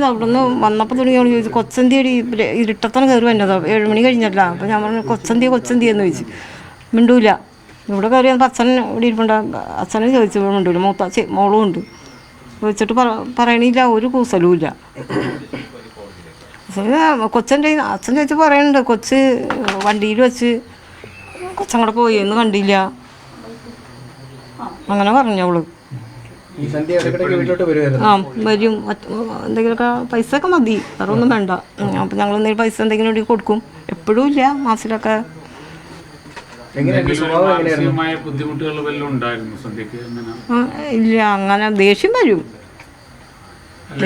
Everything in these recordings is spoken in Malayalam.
അവിടെ നിന്ന് വന്നപ്പോൾ തുടങ്ങി അവൾ ചോദിച്ചു കൊച്ചന്തിയടി ഇരുട്ടത്തന്നെ കയറി വന്നതോ 7 മണി കഴിഞ്ഞല്ല. അപ്പോൾ ഞാൻ പറഞ്ഞു കൊച്ചന്തി എന്ന് ചോദിച്ചു. മിണ്ടൂല. ഇവിടെ കയറി വന്നപ്പോൾ അച്ഛൻ ഇവിടെ ഇരിപ്പുണ്ട്. അച്ഛനെ ചോദിച്ചു മിണ്ടൂല. മോളും ഉണ്ട്. ചോദിച്ചിട്ട് പറയണില്ല, ഒരു കൂസലും ഇല്ല. കൊച്ചൻ്റെ അച്ഛൻ ചോദിച്ചു പറയുന്നുണ്ട് കൊച്ച് വണ്ടിയിൽ വെച്ച് കൊച്ചങ്ങോട്ട് പോയി എന്ന് കണ്ടില്ല, അങ്ങനെ പറഞ്ഞവള്. ആ വരും, എന്തെങ്കിലുമൊക്കെ പൈസ ഒക്കെ മതി, വേറെ ഒന്നും വേണ്ട. അപ്പം ഞങ്ങൾ എന്തെങ്കിലും പൈസ എന്തെങ്കിലും വേണ്ടി കൊടുക്കും. എപ്പോഴും ഇല്ല, മാസത്തിലൊക്കെ. ഇല്ല, അങ്ങനെ ദേഷ്യം വരും.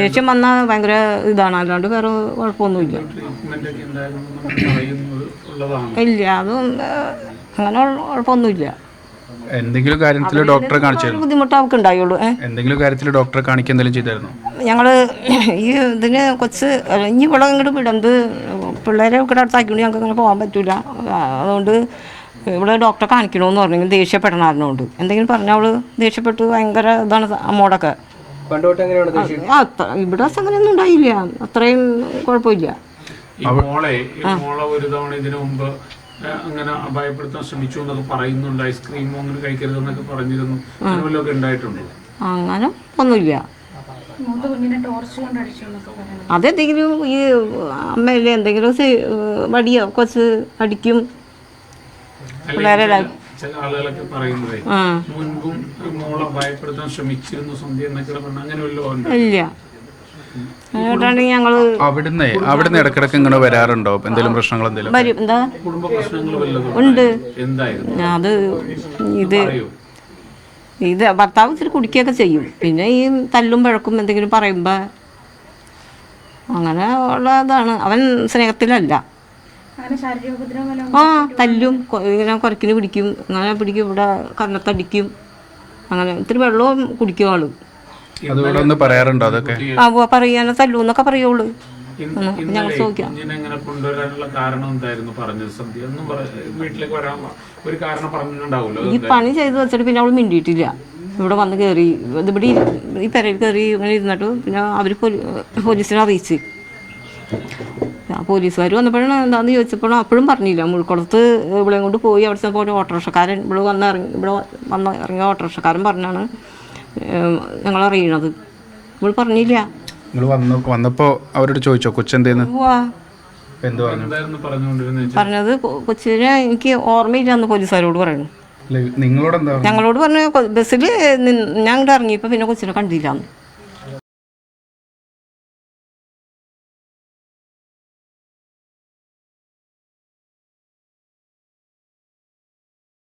ദേഷ്യം വന്നാൽ ഭയങ്കര ഇതാണ്, അല്ലാണ്ട് വേറെ കുഴപ്പമൊന്നുമില്ല. ഇല്ല, അതും അങ്ങനെ കുഴപ്പമൊന്നുമില്ല. എന്തെങ്കിലും കാര്യത്തിൽ ഡോക്ടറെ കാണിച്ചായിരുന്നു? ബുദ്ധിമുട്ട് അവർക്ക് ഉണ്ടായുള്ളൂ. എന്തെങ്കിലും കാര്യത്തിൽ ഡോക്ടറെ കാണിക്കുക എന്തെങ്കിലും ചെയ്തായിരുന്നു? ഞങ്ങൾ ഈ ഇതിന് കൊച്ച് ഇനി ഇവിടെ ഇങ്ങോട്ട് വിടുന്നത് പിള്ളേരെ ഇവിടെ അടുത്താക്കിക്കൊണ്ട് ഞങ്ങൾക്ക് അങ്ങനെ പോകാൻ പറ്റില്ല. അതുകൊണ്ട് ഇവിടെ ഡോക്ടറെ കാണിക്കണമെന്ന് പറഞ്ഞെങ്കിൽ ദേഷ്യപ്പെടണമായിരുന്നുകൊണ്ട് എന്തെങ്കിലും പറഞ്ഞാൽ അവൾ ദേഷ്യപ്പെട്ട് ഭയങ്കര ഇതാണ് അമ്മോടൊക്കെ. ഇവിടെ അങ്ങനെയൊന്നും ഉണ്ടായില്ല, അത്രയും കുഴപ്പമില്ല. അങ്ങനെ ഭയപ്പെടുത്താൻ ശ്രമിച്ചു എന്നൊക്കെ പറയുന്നുണ്ട്. ഐസ്ക്രീം അങ്ങനെ കഴിക്കരുതെന്നൊക്കെ പറഞ്ഞിരുന്നു. അങ്ങനെ ഒന്നുമില്ല. അതെന്തെങ്കിലും ഈ അമ്മയിലെ എന്തെങ്കിലും വടിയോ കൊച്ച് അടിക്കും പിള്ളേരെ. ചില ആളുകളൊക്കെ പറയുന്നത് മുൻപും മോളെ ഭയപ്പെടുത്താൻ ശ്രമിച്ചിരുന്നു സന്ധ്യ എന്നൊക്കെ പറഞ്ഞ അങ്ങനെ വല്ലതും ഇല്ല. ഞങ്ങള് അവിടുന്ന് ഇടക്കിടക്ക് ഇങ്ങനെ വരാറുണ്ടോ? എന്തെങ്കിലും പ്രശ്നങ്ങൾ എന്തെങ്കിലും വരും. എന്താ കുടുംബ പ്രശ്നങ്ങൾ വല്ലതും ഉണ്ട്. എന്തായിരുന്നു അത് ഇത് ഭർത്താവ് ഇത്തിരി കുടിക്കുകയൊക്കെ ചെയ്യും. പിന്നെ ഈ തല്ലും വഴക്കും എന്തെങ്കിലും പറയുമ്പോ അങ്ങനെ ഉള്ളതാണ്. അവൻ സ്നേഹത്തിലല്ല. ആ തല്ലും, ഇങ്ങനെ കുറക്കിന് പിടിക്കും, അങ്ങനെ പിടിക്കും, ഇവിടെ കന്നത്തടിക്കും, അങ്ങനെ ഇത്തിരി വെള്ളവും കുടിക്കും ആള്. പറയാറുണ്ടോ അതൊക്കെ? പറയാനോ തല്ലൂന്നൊക്കെ പറയുള്ളൂ. ഞങ്ങൾ ചോദിക്കാം ഈ പണി ചെയ്ത് വെച്ചിട്ട് പിന്നെ അവള് മിണ്ടിയിട്ടില്ല. ഇവിടെ വന്ന് കയറി ഇവിടെ ഈ പെരയിൽ കയറി ഇങ്ങനെ ഇരുന്നിട്ട് പിന്നെ അവർ പോലീസിനെ അറിയിച്ച്. പോലീസുകാർ വന്നപ്പോഴാണ് എന്താണെന്ന് ചോദിച്ചപ്പോഴും അപ്പോഴും പറഞ്ഞില്ല. മുൾക്കുളത്ത് ഇവിടെയും കൊണ്ട് പോയി അവിടെ ചെന്നപ്പോൾ ഒരു ഓട്ടോറിക്ഷക്കാരൻ ഇവിടെ വന്ന് ഇറങ്ങിയ ഓട്ടോറിക്ഷക്കാരൻ പറഞ്ഞാണ് ഞങ്ങളറിയണത്. നമ്മൾ പറഞ്ഞില്ല. വന്നപ്പോ അവരോട് ചോദിച്ചോ കൊച്ചെന്തേന്ന്? പറഞ്ഞത് കൊച്ചിനെ എനിക്ക് ഓർമ്മയില്ലാന്ന് പോലീസുകാരോട് പറയുന്നു. ഞങ്ങളോട് പറഞ്ഞു ബസ്സിൽ ഞാൻ ഇങ്ങോട്ട് ഇറങ്ങിയപ്പോൾ പിന്നെ കൊച്ചിനെ കണ്ടില്ലാന്ന്.